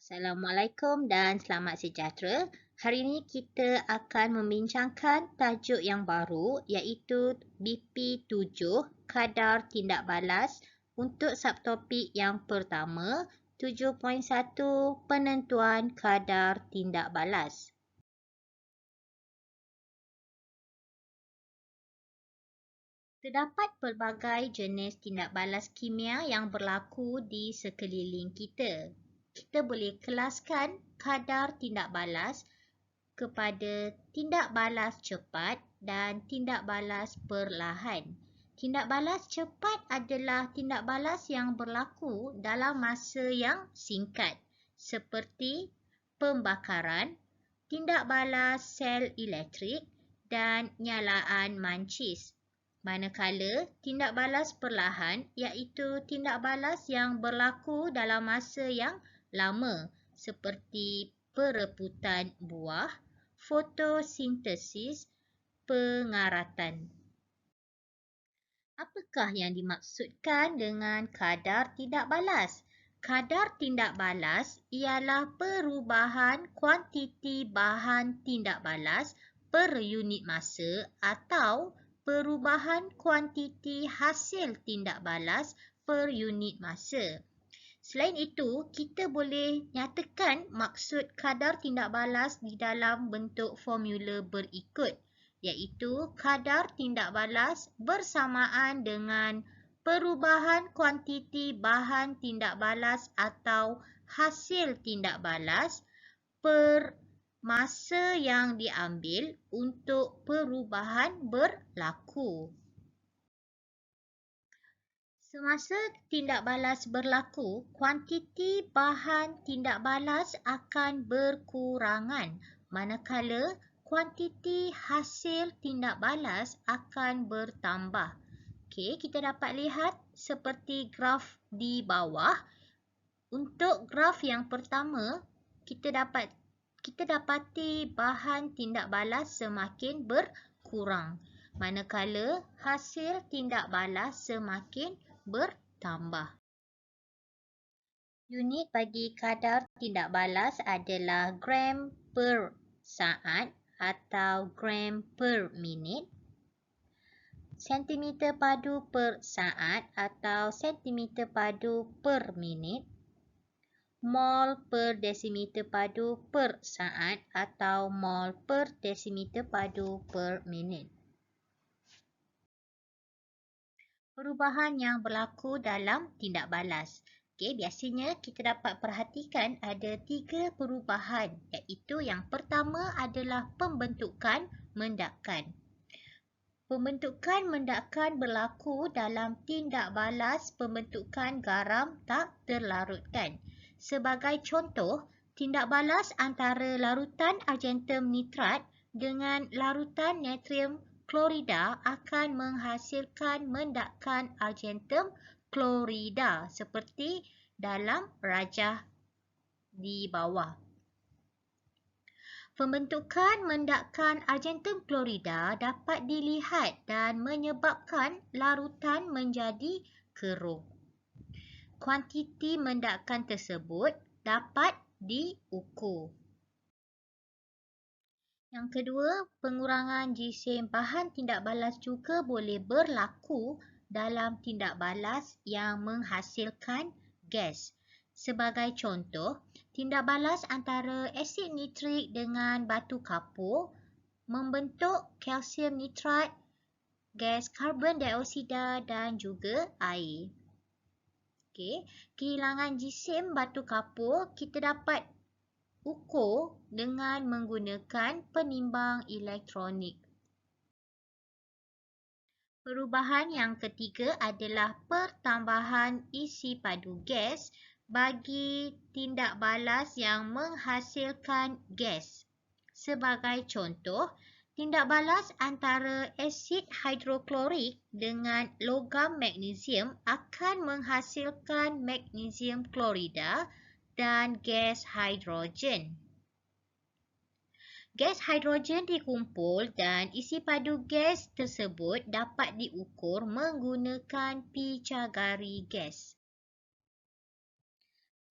Assalamualaikum dan selamat sejahtera. Hari ini kita akan membincangkan tajuk yang baru iaitu BP7 kadar tindak balas untuk subtopik yang pertama 7.1 penentuan kadar tindak balas. Terdapat pelbagai jenis tindak balas kimia yang berlaku di sekeliling kita. Kita boleh kelaskan kadar tindak balas kepada tindak balas cepat dan tindak balas perlahan. Tindak balas cepat adalah tindak balas yang berlaku dalam masa yang singkat seperti pembakaran, tindak balas sel elektrik dan nyalaan mancis. Manakala tindak balas perlahan iaitu tindak balas yang berlaku dalam masa yang lama seperti perebutan buah, fotosintesis, pengaratan. Apakah yang dimaksudkan dengan kadar tindak balas? Kadar tindak balas ialah perubahan kuantiti bahan tindak balas per unit masa atau perubahan kuantiti hasil tindak balas per unit masa. Selain itu, kita boleh nyatakan maksud kadar tindak balas di dalam bentuk formula berikut, iaitu kadar tindak balas bersamaan dengan perubahan kuantiti bahan tindak balas atau hasil tindak balas per masa yang diambil untuk perubahan berlaku. Semasa tindak balas berlaku, kuantiti bahan tindak balas akan berkurangan, manakala kuantiti hasil tindak balas akan bertambah. Okey, kita dapat lihat seperti graf di bawah. Untuk graf yang pertama, kita dapati bahan tindak balas semakin berkurang, manakala hasil tindak balas semakin bertambah. Unit bagi kadar tindak balas adalah gram per saat atau gram per minit, sentimeter padu per saat atau sentimeter padu per minit, mol per desimeter padu per saat atau mol per desimeter padu per minit. Perubahan yang berlaku dalam tindak balas. Okey, biasanya kita dapat perhatikan ada 3 perubahan, iaitu yang pertama adalah pembentukan mendakan. Pembentukan mendakan berlaku dalam tindak balas pembentukan garam tak terlarutkan. Sebagai contoh, tindak balas antara larutan argentum nitrat dengan larutan natrium klorida akan menghasilkan mendakan argentum klorida seperti dalam rajah di bawah. Pembentukan mendakan argentum klorida dapat dilihat dan menyebabkan larutan menjadi keruh. Kuantiti mendakan tersebut dapat diukur. Yang kedua, pengurangan jisim bahan tindak balas juga boleh berlaku dalam tindak balas yang menghasilkan gas. Sebagai contoh, tindak balas antara asid nitrik dengan batu kapur membentuk kalsium nitrat, gas karbon dioksida dan juga air. Okey, kehilangan jisim batu kapur kita dapat ukur dengan menggunakan penimbang elektronik. Perubahan yang ketiga adalah pertambahan isi padu gas bagi tindak balas yang menghasilkan gas. Sebagai contoh, tindak balas antara asid hidroklorik dengan logam magnesium akan menghasilkan magnesium klorida dan gas hidrogen. Gas hidrogen dikumpul dan isi padu gas tersebut dapat diukur menggunakan picagari gas.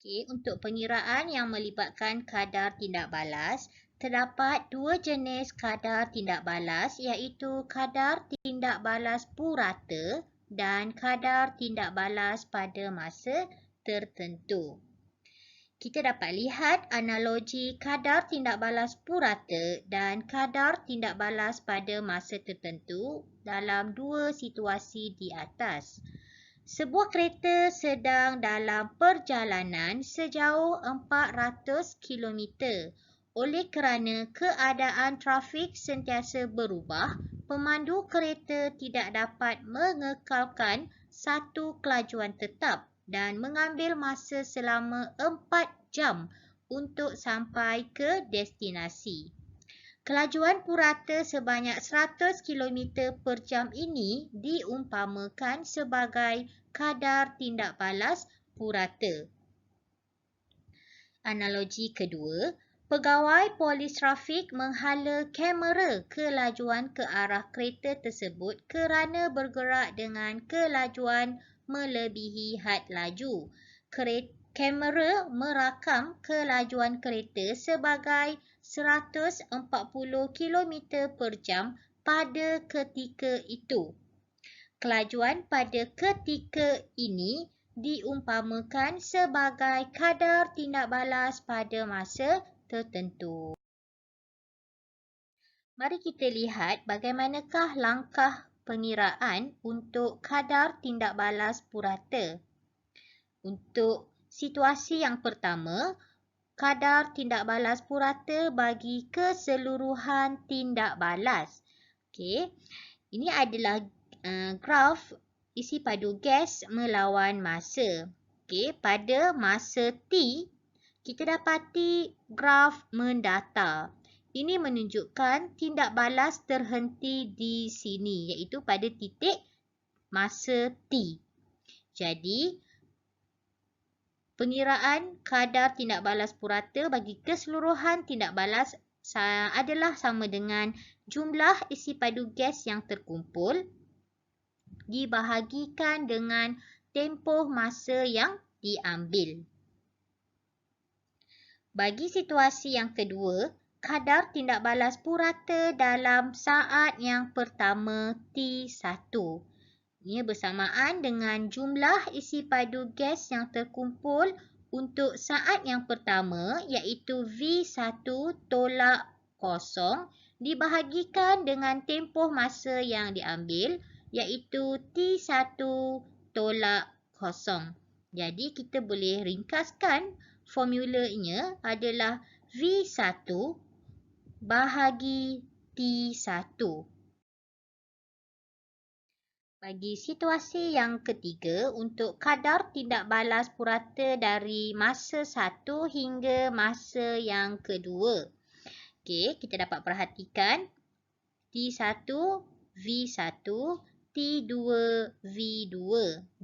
Okey, untuk pengiraan yang melibatkan kadar tindak balas, terdapat dua jenis kadar tindak balas iaitu kadar tindak balas purata dan kadar tindak balas pada masa tertentu. Kita dapat lihat analogi kadar tindak balas purata dan kadar tindak balas pada masa tertentu dalam dua situasi di atas. Sebuah kereta sedang dalam perjalanan sejauh 400 km. Oleh kerana keadaan trafik sentiasa berubah, pemandu kereta tidak dapat mengekalkan satu kelajuan tetap dan mengambil masa selama 4 jam untuk sampai ke destinasi. Kelajuan purata sebanyak 100 km per jam ini diumpamakan sebagai kadar tindak balas purata. Analogi kedua, pegawai polis trafik menghala kamera kelajuan ke arah kereta tersebut kerana bergerak dengan kelajuan melebihi had laju. Kamera merakam kelajuan kereta sebagai 140 km per jam pada ketika itu. Kelajuan pada ketika ini diumpamakan sebagai kadar tindak balas pada masa tertentu. Mari kita lihat bagaimanakah langkah pengiraan untuk kadar tindak balas purata. Untuk situasi yang pertama, kadar tindak balas purata bagi keseluruhan tindak balas. Okey, ini adalah graf isi padu gas melawan masa. Okey, pada masa T, kita dapati graf mendatar. Ini menunjukkan tindak balas terhenti di sini, iaitu pada titik masa T. Jadi, pengiraan kadar tindak balas purata bagi keseluruhan tindak balas adalah sama dengan jumlah isi padu gas yang terkumpul dibahagikan dengan tempoh masa yang diambil. Bagi situasi yang kedua, kadar tindak balas purata dalam saat yang pertama T1. Ia bersamaan dengan jumlah isi padu gas yang terkumpul untuk saat yang pertama iaitu V1 tolak 0 dibahagikan dengan tempoh masa yang diambil iaitu T1 tolak 0. Jadi kita boleh ringkaskan formulanya adalah V1 bahagi T1. Bagi situasi yang ketiga, untuk kadar tindak balas purata dari masa 1 hingga masa yang kedua. Okey, kita dapat perhatikan T1 V1, T2 V2.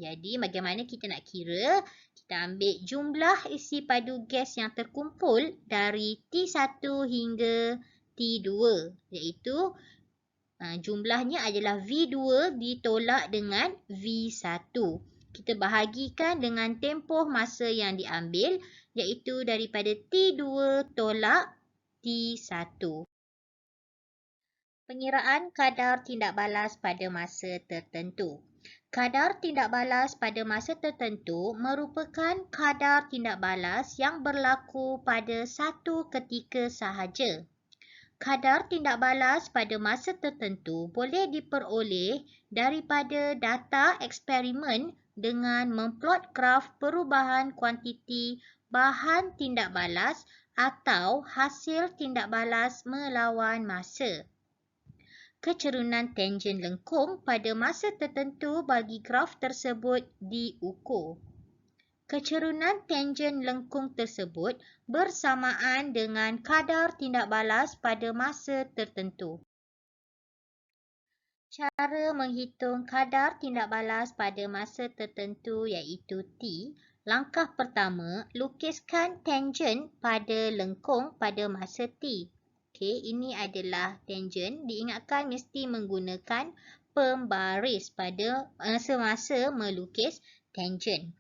Jadi bagaimana kita nak kira? Kita ambil jumlah isi padu gas yang terkumpul dari T1 hingga T2, iaitu jumlahnya adalah V2 ditolak dengan V1. Kita bahagikan dengan tempoh masa yang diambil iaitu daripada T2 tolak T1. Pengiraan kadar tindak balas pada masa tertentu. Kadar tindak balas pada masa tertentu merupakan kadar tindak balas yang berlaku pada satu ketika sahaja. Kadar tindak balas pada masa tertentu boleh diperoleh daripada data eksperimen dengan memplot graf perubahan kuantiti bahan tindak balas atau hasil tindak balas melawan masa. Kecerunan tangen lengkung pada masa tertentu bagi graf tersebut diukur. Kecerunan tangen lengkung tersebut bersamaan dengan kadar tindak balas pada masa tertentu. Cara menghitung kadar tindak balas pada masa tertentu iaitu T. Langkah pertama, lukiskan tangen pada lengkung pada masa T. Okey, ini adalah tangen. Diingatkan mesti menggunakan pembaris pada semasa melukis tangen.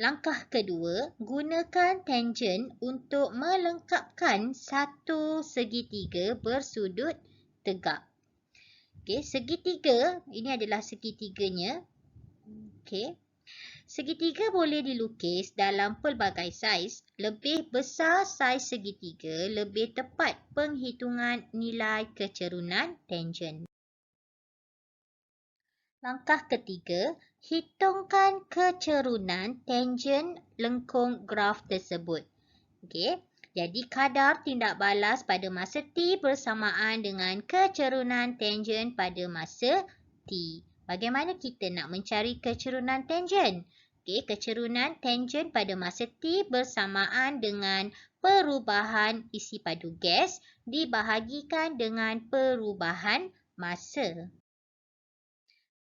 Langkah kedua, gunakan tangen untuk melengkapkan satu segitiga bersudut tegak. Okey, segitiga, ini adalah segitiganya. Okey. Segitiga boleh dilukis dalam pelbagai saiz. Lebih besar saiz segitiga, lebih tepat penghitungan nilai kecerunan tangen. Langkah ketiga, hitungkan kecerunan tangen lengkung graf tersebut. Okey. Jadi kadar tindak balas pada masa T bersamaan dengan kecerunan tangen pada masa T. Bagaimana kita nak mencari kecerunan tangen? Okey, kecerunan tangen pada masa T bersamaan dengan perubahan isi padu gas dibahagikan dengan perubahan masa.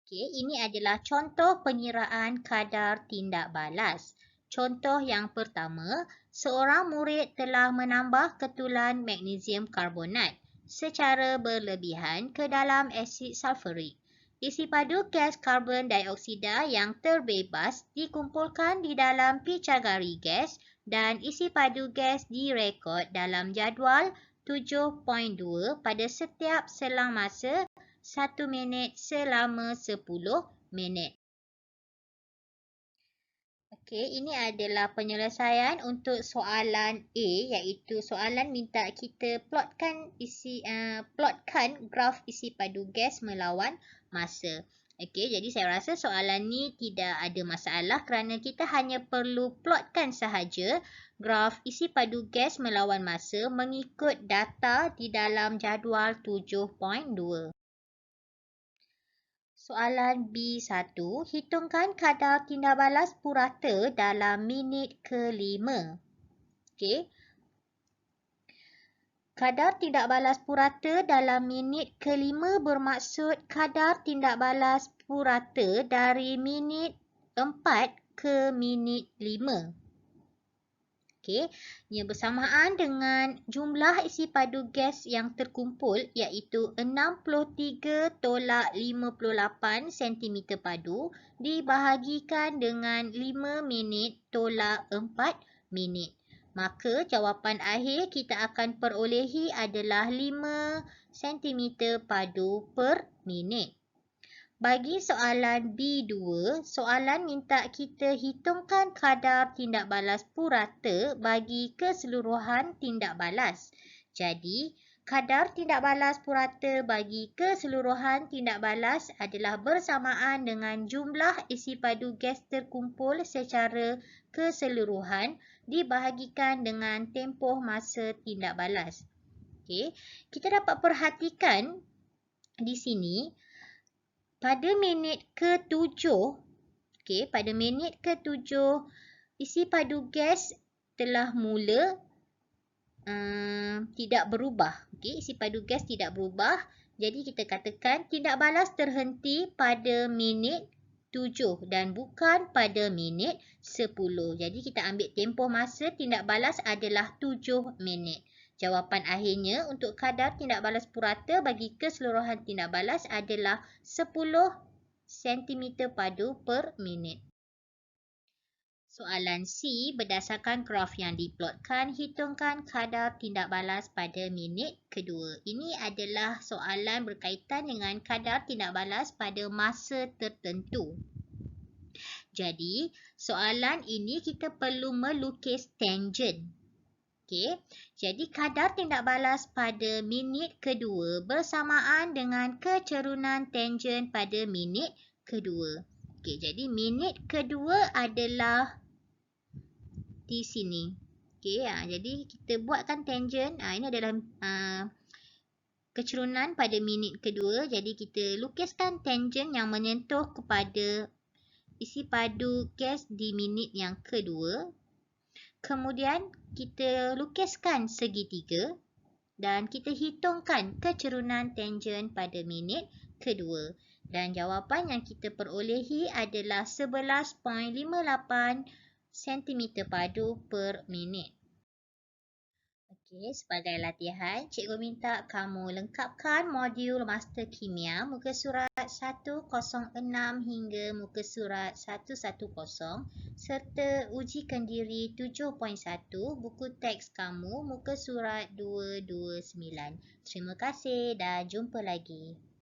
Okey, ini adalah contoh pengiraan kadar tindak balas. Contoh yang pertama, seorang murid telah menambah ketulan magnesium karbonat secara berlebihan ke dalam asid sulfurik. Isi padu gas karbon dioksida yang terbebas dikumpulkan di dalam picagari gas dan isi padu gas direkod dalam jadual 7.2 pada setiap selang masa 1 minit selama 10 minit. Okey, ini adalah penyelesaian untuk soalan A, iaitu soalan minta kita plotkan graf isi padu gas melawan masa. Okey, jadi saya rasa soalan ni tidak ada masalah kerana kita hanya perlu plotkan sahaja graf isi padu gas melawan masa mengikut data di dalam jadual 7.2. Soalan B1, hitungkan kadar tindak balas purata dalam minit ke-5. Okey. Kadar tindak balas purata dalam minit ke-5 bermaksud kadar tindak balas purata dari minit 4 ke minit 5. Okey, ia bersamaan dengan jumlah isi padu gas yang terkumpul iaitu 63 tolak 58 cm padu dibahagikan dengan 5 minit tolak 4 minit. Maka jawapan akhir kita akan perolehi adalah 5 cm padu per minit. Bagi soalan B2, soalan minta kita hitungkan kadar tindak balas purata bagi keseluruhan tindak balas. Jadi, kadar tindak balas purata bagi keseluruhan tindak balas adalah bersamaan dengan jumlah isi padu gas terkumpul secara keseluruhan dibahagikan dengan tempoh masa tindak balas. Okey, kita dapat perhatikan di sini pada minit ke-7, pada minit ke-7, isi padu gas telah mula tidak berubah. Isi padu gas tidak berubah. Jadi kita katakan tindak balas terhenti pada minit 7 dan bukan pada minit 10. Jadi kita ambil tempoh masa tindak balas adalah 7 minit. Jawapan akhirnya untuk kadar tindak balas purata bagi keseluruhan tindak balas adalah 10 cm padu per minit. Soalan C, berdasarkan graf yang diplotkan, hitungkan kadar tindak balas pada minit kedua. Ini adalah soalan berkaitan dengan kadar tindak balas pada masa tertentu. Jadi, soalan ini kita perlu melukis tangen. Okey, jadi kadar tindak balas pada minit kedua bersamaan dengan kecerunan tangen pada minit kedua. Okey, jadi minit kedua adalah di sini. Okey, jadi kita buatkan tangen. Ini adalah kecerunan pada minit kedua. Jadi kita lukiskan tangen yang menyentuh kepada isi padu gas di minit yang kedua. Kemudian kita lukiskan segitiga dan kita hitungkan kecerunan tangen pada minit kedua. Dan jawapan yang kita perolehi adalah 11.58 cm padu per minit. Okey, sebagai latihan, cikgu minta kamu lengkapkan modul Master Kimia muka surat 106 hingga muka surat 110 serta ujikan diri 7.1 buku teks kamu muka surat 229. Terima kasih dan jumpa lagi.